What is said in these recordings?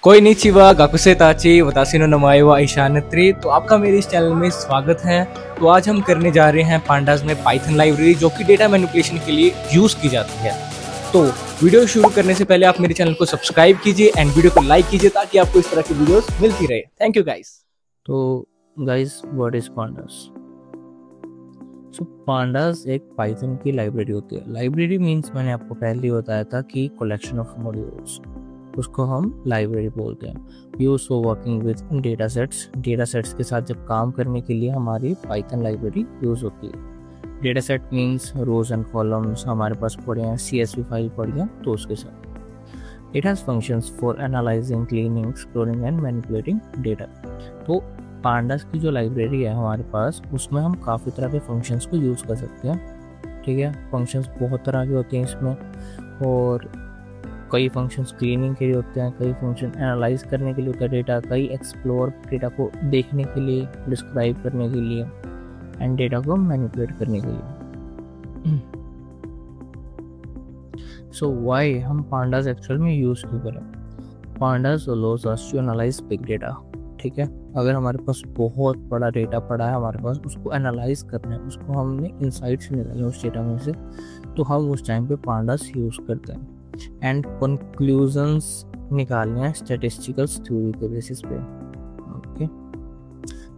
कोई नीचिवा गाकुसे ताची वतासी नो नमाए वा ईशानत्री। तो आपका मेरे इस चैनल में स्वागत है। तो आज हम करने जा रहे हैं पांडास में पाइथन लाइब्रेरी जो कि डेटा मैनिपुलेशन के लिए यूज की जाती है। तो वीडियो शुरू करने से पहले आप मेरे चैनल को सब्सक्राइब कीजिए एंड वीडियो को लाइक कीजिए ताकि आपको इस तरह की वीडियोस मिलती रहे। Thank you guys. तो guys, what is pandas? So pandas एक पाइथन की लाइब्रेरी होती है। लाइब्रेरी मींस मैंने आपको पहले ही बताया था कि कलेक्शन ऑफ मॉड्यूल्स, उसको हम लाइब्रेरी बोलते हैं। Use for working with data sets के साथ जब काम करने के लिए हमारी पाइथन लाइब्रेरी यूज होती है। Data set means rows and columns हमारे पास पड़े हैं, CSV फाइल पड़ी है, तो उसके साथ it has functions for analysing, cleaning, storing and manipulating data. तो पांडास की जो लाइब्रेरी है हमारे पास, उसमें हम काफ़ी तरह के फंक्शंस को यूज़ कर सकते हैं। ठीक है, फंक्शंस बहुत तरह के होते हैं इसमें, और कई फंक्शंस क्लीनिंग के लिए होते हैं, कई फंक्शन एनालाइज करने के लिए होता है डेटा, कई एक्सप्लोर डेटा को देखने के लिए, डिस्क्राइब करने के लिए, एंड डेटा को मैनिपुलेट करने के लिए। सो व्हाई हम पांडास एक्चुअल में यूज़ क्यों करें? Pandas allows us to analyse big data. ठीक है, अगर हमारे पास बहुत बड़ा डेटा पड़ा है हमारे पास, उसको एनालाइज करना है, उसको हमने इनसाइट्स निकालना उस डेटा में से, तो हम उस टाइम पे पांडास यूज़ करते हैं। एंड कंक्लूजन्स निकालने हैं स्टैटिस्टिकल थ्योरी के बेसिस पे। Okay,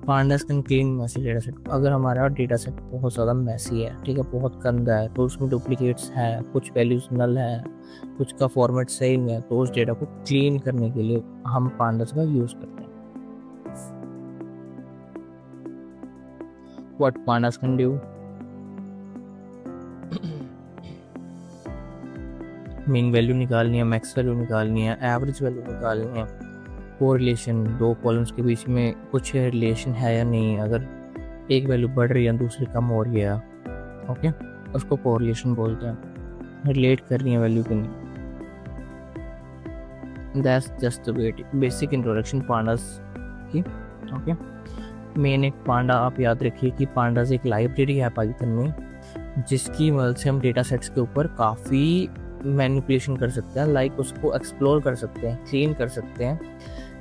pandas can clean messy data set. अगर हमारा डेटा सेट बहुत ज़्यादा मैसी है, ठीक है, बहुत गंदा है, तो उसमें डुप्लीकेट्स है, कुछ वैल्यूज नल है, कुछ का फॉर्मेट सही नहीं है, तो उस डेटा को क्लीन करने के लिए हम पांडास का यूज़ करते हैं। What pandas can do? Mean value निकालनी है, मैक्स वैल्यू निकालनी है, एवरेज वैल्यू निकालनी है, कोरिलेशन, दो कॉलम्स के बीच में कुछ रिलेशन है या नहीं, अगर एक वैल्यू बढ़ रही है दूसरी कम हो रही है, ओके, उसको कोरिलेशन बोलते हैं। रिलेट कर रही है वैल्यू की नहीं। That's just basic introduction pandas की। ओके, मेन एक पांडा, आप याद रखिए कि पांडास एक लाइब्रेरी है पाइथन में, जिसकी मदद से हम डेटा सेट्स के ऊपर काफ़ी मैनिपुलेशन कर सकते हैं, लाइक उसको एक्सप्लोर कर सकते हैं, क्लीन कर सकते हैं,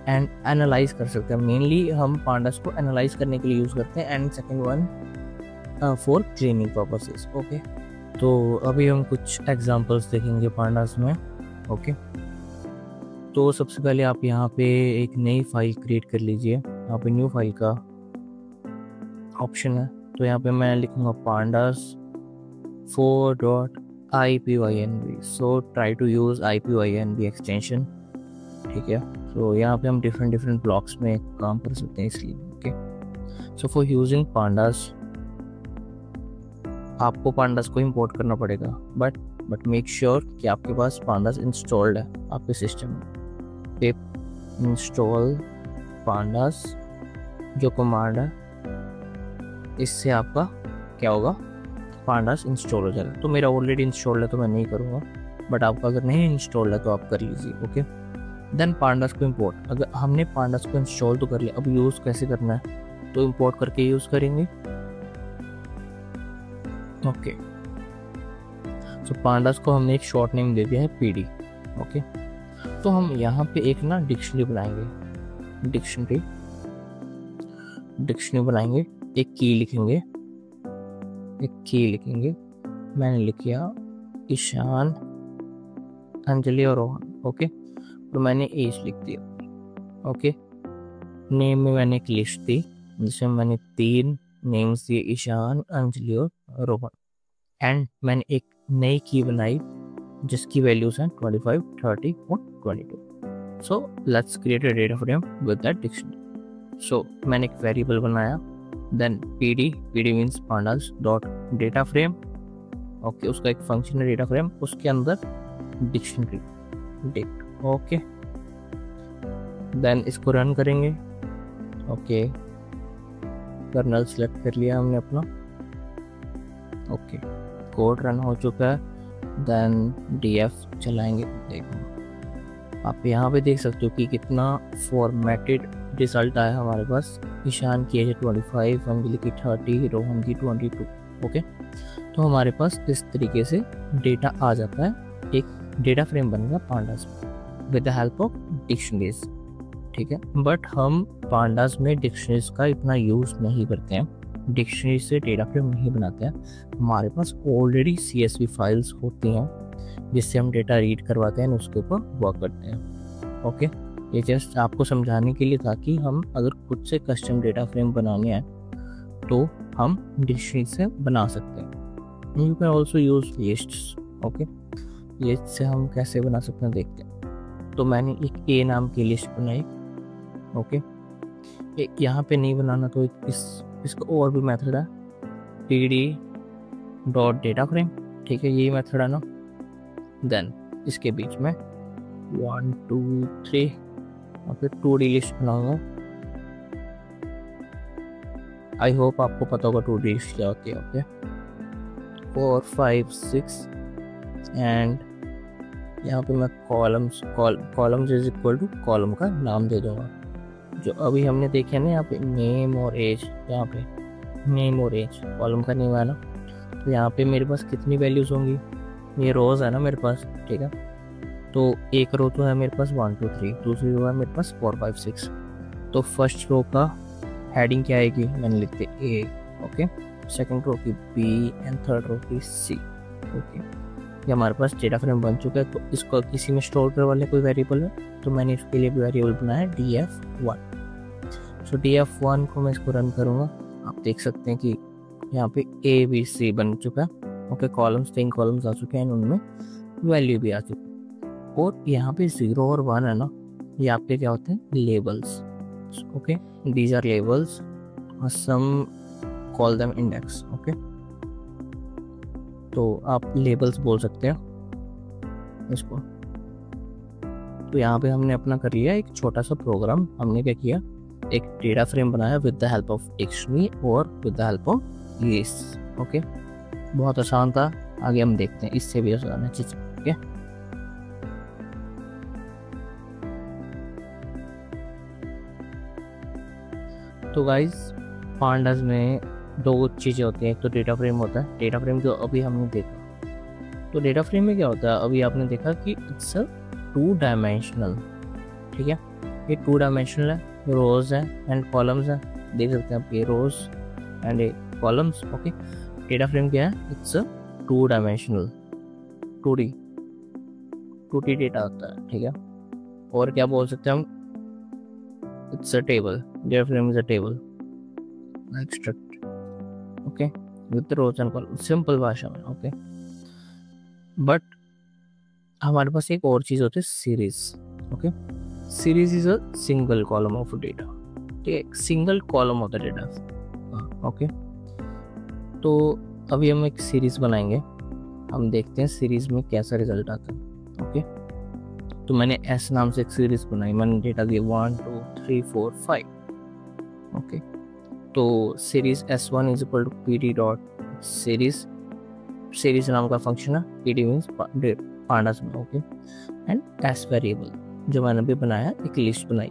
एंड एनालाइज कर सकते हैं। मेनली हम पांडास को एनालाइज करने के लिए यूज़ करते हैं, and second one for cleaning purposes. Okay, तो अभी हम कुछ एग्जांपल्स देखेंगे पांडास में। ओके, तो सबसे पहले आप यहाँ पे एक नई फाइल क्रिएट कर लीजिए। यहाँ पे न्यू फाइल का ऑप्शन है, तो यहाँ पे मैं लिखूंगा pandas 4.ipynb। So try to use ipynb extension. ठीक है, तो यहाँ पे हम डिफरेंट ब्लॉक्स में काम कर सकते हैं इसलिए। Okay, so for using pandas आपको pandas को इंपोर्ट करना पड़ेगा, बट मेक श्योर कि आपके पास pandas इंस्टॉल्ड है आपके सिस्टम में। pip install pandas जो कमांड है, इससे आपका क्या होगा, पांडास इंस्टॉल हो जाएगा। तो मेरा ऑलरेडी इंस्टॉल्ड है तो मैं नहीं करूँगा, बट आपका अगर नहीं इंस्टॉल्ड है तो आप कर लीजिए। ओके, देन पांडास को इंपोर्ट। अगर हमने पांडास को इंस्टॉल तो कर लिया, अब यूज़ कैसे करना है, तो इंपोर्ट करके यूज़ करेंगे। ओके, सो पांडास को हमने एक शॉर्ट नेम दे दिया है PD। ओके, तो हम यहाँ पे एक ना डिक्शनरी बनाएंगे, डिक्शनरी बनाएंगे, एक की लिखेंगे। मैंने लिख दिया ईशान, अंजलि और रोहन। ओके, तो मैंने एज लिख दिया। ओके, नेम में मैंने एक लिस्ट दी जिसमें मैंने 3 नेम्स दिए, ईशान, अंजलि और रोहन, एंड मैंने एक नई की बनाई जिसकी वैल्यूज हैं 25, 30 और 22। So let's create a data frame with that dictionary. So मैंने एक वेरिएबल बनाया, then PD means pandas dot data frame. Okay, उसका एक फंक्शन है डेटा फ्रेम, उसके अंदर डिक्शनरी डेट। ओके, देन इसको रन करेंगे। ओके, कर्नल सेलेक्ट कर लिया हमने अपना। ओके, कोड रन हो चुका है, देन DF चलाएंगे। देखो आप यहाँ पे देख सकते हो कि कितना फॉर्मेटेड रिजल्ट आया हमारे पास। ईशान की एज 25, अंजलि की 30, रोहन की 22। ओके, तो हमारे पास इस तरीके से डेटा आ जाता है, एक डेटा फ्रेम बनेगा पांडास में। With the help of dictionaries, ठीक है। बट हम पांडास में डिक्शनरीज का इतना यूज नहीं करते हैं, डिक्शनरी से डेटा फ्रेम नहीं बनाते हैं। हमारे पास ऑलरेडी CSV फाइल्स होती हैं जिससे हम डेटा रीड करवाते हैं, उसके ऊपर वर्क करते हैं। ओके, ये जस्ट आपको समझाने के लिए था कि हम अगर खुद से कस्टम डेटा फ्रेम बनाने हैं तो हम डिक्शनरी से बना सकते हैं। You can also use lists. Okay, list से हम कैसे बना सकते हैं देखते हैं। तो मैंने एक A नाम की लिस्ट बनाई। ओके, एक यहाँ पे नहीं बनाना तो इसका और भी मेथड है, pd.data_frame, ठीक है, यही मेथड है ना। देन इसके बीच में 1 2 3 और फिर 2D लिस्ट बनाऊंगा। आई होप आपको पता होगा 2D लिस्ट क्या होती है। ओके, 4 5 6 एंड यहाँ पे मैं columns is equal to column का नाम दे दूंगा। जो अभी हमने देखे ना यहाँ पे नेम और एज, यहाँ पे नेम और एज कॉलम का नेम है ना, तो यहाँ पे मेरे पास कितनी वैल्यूज होंगी, ये रोज है ना मेरे पास, ठीक है। तो एक रो तो है मेरे पास 1 2 3, दूसरी रो है मेरे पास 4 5 6। तो फर्स्ट रो का हेडिंग क्या आएगी, मैंने लिखते A। ओके, सेकंड रो की B एंड थर्ड रो की C। ओके, ये हमारे पास डेटा फ्रेम बन चुका है। तो इसको किसी में स्टोर करने वाले कोई वेरिएबल है, तो मैंने इसके लिए वेरिएबल बनाया df1। सो df1 को मैं इसको रन करूँगा। आप देख सकते हैं कि यहाँ पे A B C बन चुका है। ओके, कॉलम्स 3 कॉलम्स आ चुके हैं, उनमें वैल्यू भी आ चुकी है। और यहाँ पे 0 और 1 है ना, ये आपके क्या होते हैं, labels. Okay, these are labels, some call them index. Okay, तो आप लेबल्स बोल सकते हैं इसको। तो यहाँ पे हमने अपना कर लिया एक छोटा सा प्रोग्राम। हमने क्या किया, एक डेटा फ्रेम बनाया with the help of dictionary और with the help of list. Okay, बहुत आसान था। आगे हम देखते हैं इससे भी आसान है चीज। ओके, तो गाइस पांडास में 2 चीज़ें होती हैं, एक तो डेटा फ्रेम होता है। डेटा फ्रेम जो अभी हमने देखा, तो डेटा फ्रेम में क्या होता है, अभी आपने देखा कि इट्स अ 2 डायमेंशनल, ठीक है। ये 2 डायमेंशनल है, रोज है एंड कॉलम्स है, देख सकते हैं आप, ये रोज एंड ये कॉलम्स। ओके, डेटा फ्रेम क्या है, it's a 2 dimensional 2D data होता है, ठीक है। और क्या बोल सकते हैं हम, it's a table, data frame is a table extract. Okay, with rows and column, simple भाषा में। ओके, बट हमारे पास एक और चीज होती है, series. Okay, series is a single column of data, ठीक है, सिंगल कॉलम होता है डेटा। ओके, तो अभी हम एक सीरीज बनाएंगे, हम देखते हैं सीरीज में कैसा रिजल्ट आता है। ओके, तो मैंने S नाम से एक सीरीज बनाई, मैंने डेटा दिया 1 2 3 4 5। ओके, तो series S1 is equal to pd dot series नाम का फंक्शन है, pd मीन्स पांडास में। ओके, एंड S वेरिएबल जो मैंने अभी बनाया, एक लिस्ट बनाई,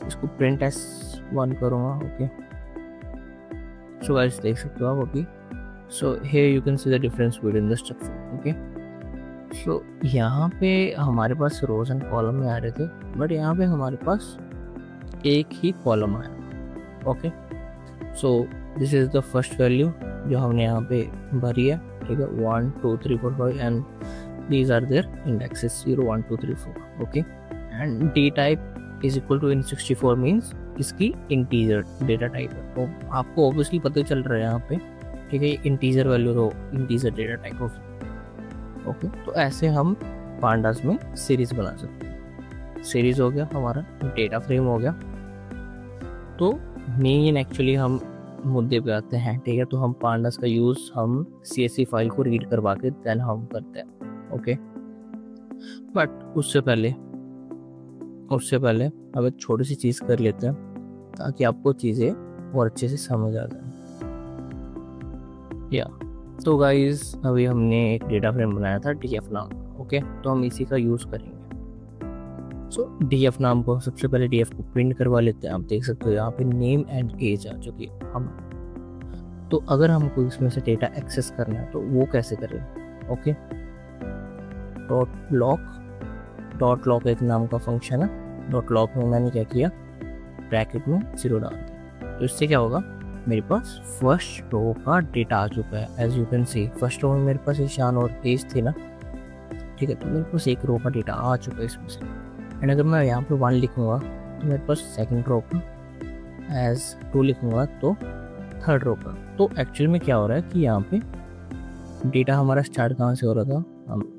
इसको प्रिंट S1 करूँगा। ओके, सो गाइस देख सकते हो आप अभी। So here you can see the difference within the structure. Okay, so यहाँ पे हमारे पास रोज एंड कॉलम में आ रहे थे, बट यहाँ पे हमारे पास एक ही कॉलम आया। Okay, so this is the first value जो हमने यहाँ पे भरी है, ठीक है, 1 2 3 4 5 and these are their indexes 0 1 2 3 4। Okay, and D type is equal to int64 means इसकी इंटीजर डेटा टाइप है। तो आपको ऑब्वियसली पता चल रहा है यहाँ पे, ठीक है, इंटीजर वैल्यू तो integer data type of. Okay, तो ऐसे हम पांडास में सीरीज बना सकते हैं। सीरीज हो गया हमारा, डेटा फ्रेम हो गया। तो मेन एक्चुअली हम मुद्दे पे आते हैं, ठीक है। तो हम पांडास का यूज हम CSV फाइल को रीड करवा के देन हम करते हैं। ओके, बट उससे पहले अब एक छोटी सी चीज कर लेते हैं ताकि आपको चीजें और अच्छे से समझ आ जाए। या तो गाइस अभी हमने एक डेटा फ्रेम बनाया था df नाम। ओके, तो हम इसी का यूज करेंगे। सो df नाम को सबसे पहले df को प्रिंट करवा लेते हैं। आप देख सकते हो यहाँ पे नेम एंड एज आ चुकी है हम। तो अगर हमको इसमें से डेटा एक्सेस करना है तो वो कैसे करें। Okay, dot log dot lock एक नाम का फंक्शन है। डॉट लॉक में मैंने क्या किया, ब्रैकेट में 0 डाल दिया। तो इससे क्या होगा, मेरे पास फर्स्ट रो का डेटा आ चुका है। As you can see first row में मेरे पास ईशान और तेज थी ना, ठीक है, तो मेरे पास एक रो का डेटा आ चुका है इसमें से। एंड अगर मैं यहाँ पे 1 लिखूंगा तो मेरे पास सेकंड रो का, एज 2 लिखूंगा तो थर्ड रो का। तो एक्चुअली में क्या हो रहा है कि यहाँ पे डेटा हमारा स्टार्ट कहाँ से हो रहा था।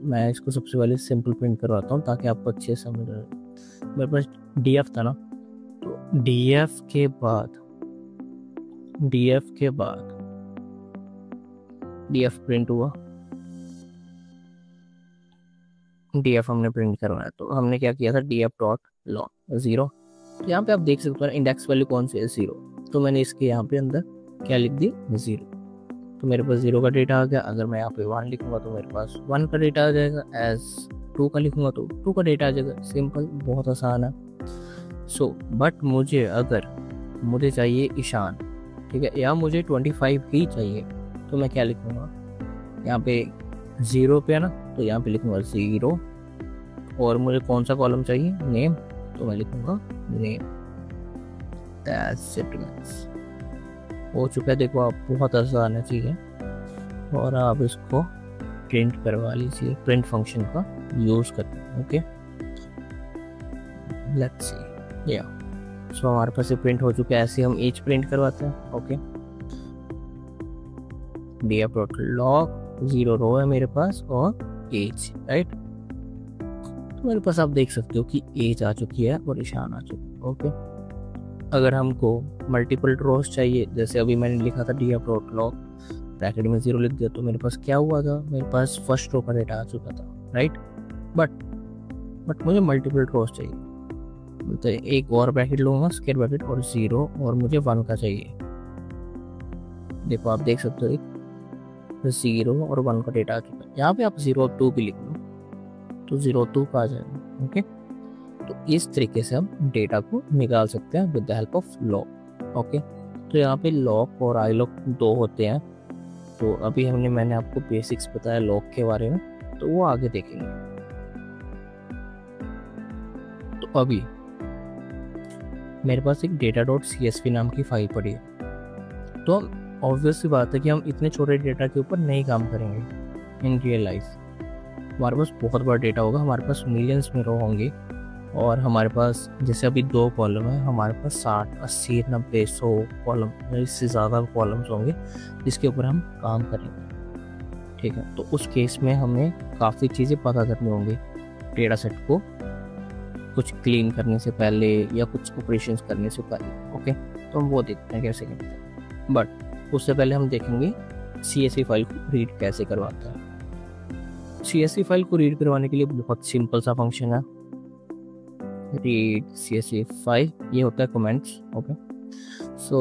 मैं इसको सबसे पहले सिंपल प्रिंट करवाता हूँ ताकि आपको अच्छे से समझ आए। मेरे पास DF था ना, तो DF के बाद DF प्रिंट हुआ, DF हमने प्रिंट करवाया। तो हमने क्या किया था, DF डॉट लॉक 0। तो यहाँ पे आप देख सकते हो इंडेक्स वैल्यू कौन सी है, 0। तो मैंने इसके यहाँ पे अंदर क्या लिख दी, 0। तो मेरे पास 0 का डेटा आ गया। अगर मैं यहाँ पे 1 लिखूंगा तो मेरे पास 1 का डेटा आ जाएगा। एज 2 का लिखूंगा तो 2 का डेटा आ जाएगा। सिंपल, बहुत आसान है। सो बट मुझे चाहिए ईशान, ठीक है, या मुझे 25 ही चाहिए, तो मैं क्या लिखूंगा, यहाँ पे 0 पे है ना, तो यहाँ पे लिखूंगा 0। और मुझे कौन सा कॉलम चाहिए, नेम, तो मैं लिखूंगा नेम। दैट्स इट गाइस, हो चुका है। देखो आप, बहुत आसान है चीज़ें। और आप इसको प्रिंट करवा लीजिए, प्रिंट फंक्शन का यूज़ करके। ओके, लेट्स सी, या सो हमारे पास ये प्रिंट हो चुका है। ऐसे हम एज प्रिंट करवाते हैं। ओके, DF डॉट लॉक 0 रो है मेरे पास और एज, राइट। तो मेरे पास आप देख सकते हो कि एज आ चुकी है और ईशान आ चुका है। ओके, अगर हमको मल्टीपल रोज चाहिए, जैसे अभी मैंने लिखा था DF डॉट लॉक, ब्रैकेट में 0 लिख दिया, तो मेरे पास क्या हुआ था, मेरे पास फर्स्ट रो का डेटा आ चुका था, राइट। बट मुझे मल्टीपल रोज चाहिए, तो एक और ब्रैकेट लूंगा, स्क्वायर ब्रैकेट, और 0, और मुझे 1 का चाहिए। देखो आप देख सकते हो, 0 और 1 का डेटा आ चुका है। यहाँ पे आप 0 और 2 भी लिख लो तो 0 और 2 का आ जाएगा। ओके, तो इस तरीके से हम डेटा को निकाल सकते हैं with the help of lock. Okay, तो यहाँ पे लॉक और आई लॉक 2 होते हैं। तो अभी मैंने आपको बेसिक्स बताया लॉक के बारे में, तो वो आगे देखेंगे। तो अभी मेरे पास एक डेटा डॉट CSV नाम की फाइल पड़ी है। तो ऑब्वियस सी बात है कि हम इतने छोटे डेटा के ऊपर नहीं काम करेंगे इन रियल लाइफ। हमारे पास बहुत बड़ा डेटा होगा, हमारे पास मिलियंस में रो होंगे, और हमारे पास जैसे अभी 2 कॉलम है, हमारे पास 60, 80, 90, 100 कॉलम, इससे ज़्यादा कॉलम्स होंगे जिसके ऊपर हम काम करेंगे। ठीक है, तो उस केस में हमें काफ़ी चीज़ें पता करनी होंगी डेटा सेट को कुछ क्लीन करने से पहले या कुछ ऑपरेशंस करने से पहले। ओके, तो हम वो देखते हैं कैसे करते हैं। बट उससे पहले हम देखेंगे CSV फाइल को रीड कैसे करवाता है। CSV फाइल को रीड करवाने के लिए बहुत सिंपल सा फंक्शन है, रीड CSV फाइल। ये होता है कमेंट्स। ओके, सो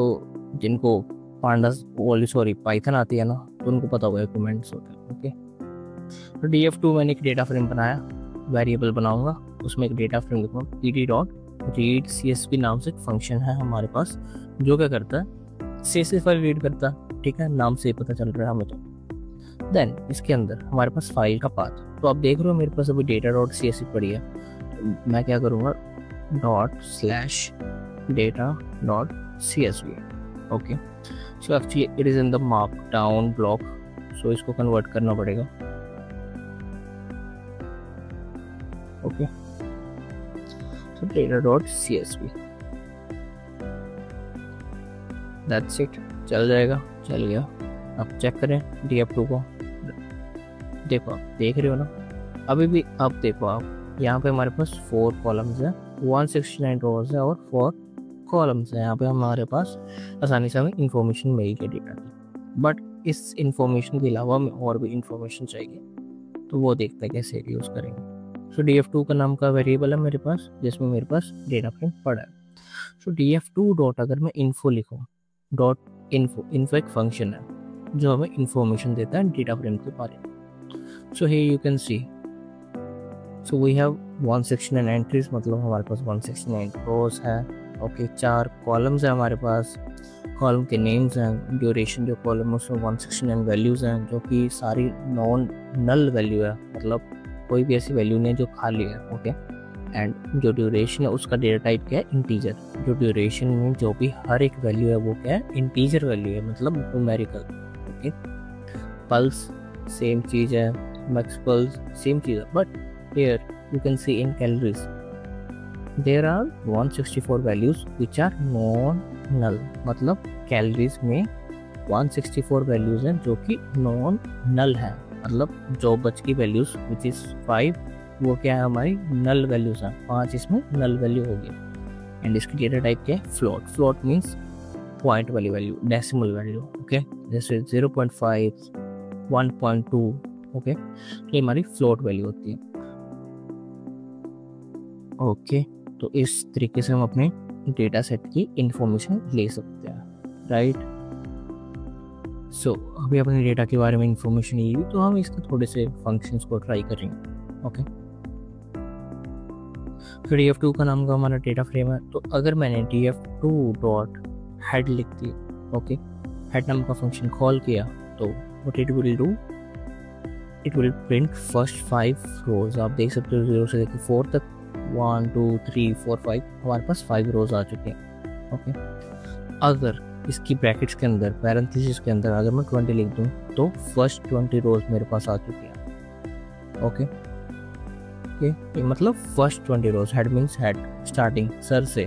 जिनको पांडास पाइथन आती है ना, तो उनको पता हुआ है कमेंट्स होते हैं। ओके, तो DF2 मैंने एक डेटा फ्रेम बनाया, वेरिएबल बनाऊंगा, उसमें एक डेटा फ्रेम लिखूंगा ed.read CSV नाम से एक फंक्शन है हमारे पास, जो क्या करता है, CSV फाइल रीड करता है। ठीक है, नाम से ही पता चल रहा है हमें। तो देन इसके अंदर हमारे पास फाइल का पाथ, तो आप देख रहे हो मेरे पास अभी data.csv पड़ी है। तो मैं क्या करूँगा, ./data.csv। Okay, so actually it is in the markdown block, so इसको कन्वर्ट करना पड़ेगा। Okay, so data.csv, that's it. चल जाएगा, चल गया। अब चेक करें DF2 को, देखो आप देख रहे हो ना, अभी भी अब देखो आप, यहाँ पे हमारे पास 4 कॉलम्स है, 169 रोज है और 4 कॉलम्स है। यहाँ पे हमारे पास आसानी से हमें इंफॉर्मेशन मिल गई डेटा की। बट इस इंफॉर्मेशन के अलावा हमें और भी इंफॉर्मेशन चाहिए, तो वो देखते हैं कैसे यूज़ करेंगे। सो DF2 का नाम का वेरिएबल है मेरे पास, जिसमें मेरे पास डेटा फ्रेम पड़ा है। सो DF2 डॉट, अगर मैं इन्फो लिखूँ, इन्फो एक फंक्शन है जो हमें इंफॉर्मेशन देता है डेटा फ्रेम के बारे में। So here you can see, so we have 169 entries, मतलब हमारे पास 169 रोज है। ओके, 4 कॉलम्स है हमारे पास, कॉलम के नेम्स हैं, ड्यूरेशन जो कॉलम है उसमें 169 वैल्यूज़ हैं, जो कि सारी नॉन नल वैल्यू है, मतलब कोई भी ऐसी वैल्यू नहीं है जो खाली है। ओके, एंड जो ड्यूरेशन है उसका डेटा टाइप क्या है, इंटीजर। जो ड्यूरेशन में जो भी हर एक वैल्यू है वो क्या है, इंटीजर वैल्यू है, मतलब न्यूमेरिकल। ओके, पल्स सेम चीज है, मैक्स पल्स सेम चीज है, but here you can see in calories there are 164 values which are non null. मतलब कैलोरीज में 164 वैल्यूज हैं जो कि नॉन नल है, मतलब जो बच की वैल्यूज विच इज 5 वो क्या है, हमारी नल वैल्यूज हैं, 5 इसमें नल वैल्यू होगी। एंड इसकी डेटा टाइप क्या है, फ्लोट। फ्लोट मीन्स पॉइंट वाली वैल्यू, डेसिमल वैल्यू। ओके, जैसे 0.5, 1.2। ओके, ये हमारी फ्लोट वैल्यू होती है। ओके, तो इस तरीके से हम अपने डेटा सेट की इंफॉर्मेशन ले सकते हैं, राइट। सो अभी अपने डेटा के बारे में इंफॉर्मेशन ली, तो हम इसके थोड़े से फंक्शंस को ट्राई करेंगे। ओके, फिर df2 का नाम का हमारा डेटा फ्रेम है, तो अगर मैंने df2 डॉट हेड लिख दी, ओके, हेड नाम का फंक्शन कॉल किया, तो what it will do, it will print first 5 रोज। आप देख सकते हो 0 से लेकर 4 तक, 1 2 3 4 5 हमारे पास 5 रोज आ चुके हैं। ओके, अगर इसकी ब्रैकेट्स के अंदर, पैरेंथेसिस के अंदर अगर मैं 20 लिख दूं, तो फर्स्ट 20 रोज मेरे पास आ चुके हैं। ओके, ये मतलब first 20 rows. Head means head, starting, sir से,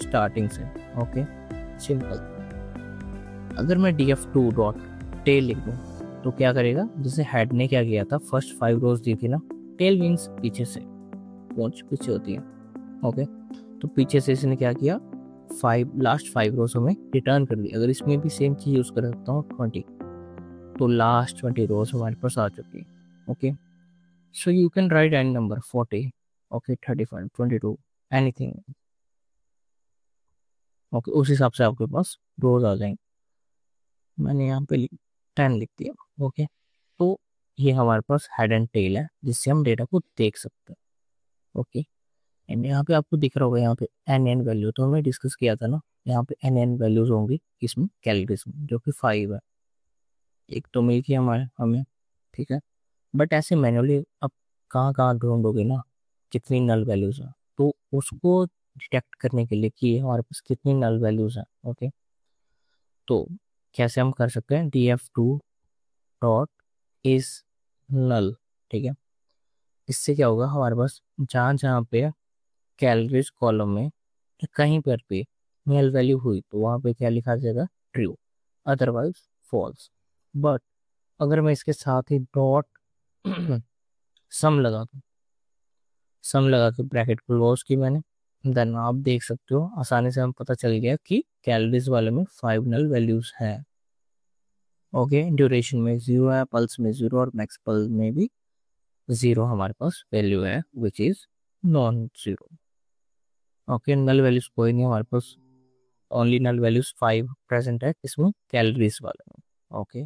स्टार्टिंग से। Okay, simple. अगर मैं df2 डॉट टेल लिख दूं, तो क्या करेगा, जैसे हेड ने क्या किया था, फर्स्ट 5 रोज दी थी ना, टेल मीन्स पीछे से, पहुंच पीछे होती है। ओके, तो पीछे से इसने क्या किया, 5 लास्ट 5 रोज हमें रिटर्न कर दी। अगर इसमें भी सेम चीज यूज कर सकता हूँ 20, तो लास्ट 20 रोज हमारे पास आ चुकी है। Okay, so you can write any number 40, okay, 35, 22, anything। okay, उस हिसाब से आपके पास रोज आ जाएंगे। मैंने यहाँ पे 10 लिख दिया। ओके, तो ये हमारे पास हेड एंड टेल है जिससे हम डेटा को देख सकते हैं। ओके, एंड यहाँ पे आपको दिख रहा होगा, यहाँ पे एन वैल्यू, तो हमने डिस्कस किया था ना, यहाँ पे एन वैल्यूज होंगी इसमें कैलोरीज में, जो कि 5 है। एक तो मिल गया हमारे हमें, ठीक है, बट ऐसे मैनुअली अब कहाँ कहाँ ढूंढोगे ना कितनी नल वैल्यूज हैं, तो उसको डिटेक्ट करने के लिए कि हमारे पास कितनी नल वैल्यूज हैं। ओके, तो कैसे हम कर सकते हैं, df2 डॉट इज नल, ठीक है। इससे क्या होगा, हमारे पास जहाँ जहाँ पे कैलोरीज कॉलम में कहीं पर भी नल वैल्यू हुई, तो वहाँ पे क्या लिखा जाएगा, ट्रू, अदरवाइज फॉल्स। बट अगर मैं इसके साथ ही डॉट सम लगा दूं, सम लगा के ब्रैकेट क्लोज की मैंने, देन आप देख सकते हो आसानी से हम पता चल गया कि कैलोरीज वाले में 5 नल वैल्यूज हैं। ओके, ड्यूरेशन में 0 है, पल्स में 0, और मैक्स पल्स में भी 0 हमारे पास वैल्यू है which is non 0। Okay, null values कोई नहीं हमारे पास, ओनली नल वैल्यूज 5 प्रेजेंट है इसमें कैलोरीज वाले में। ओके,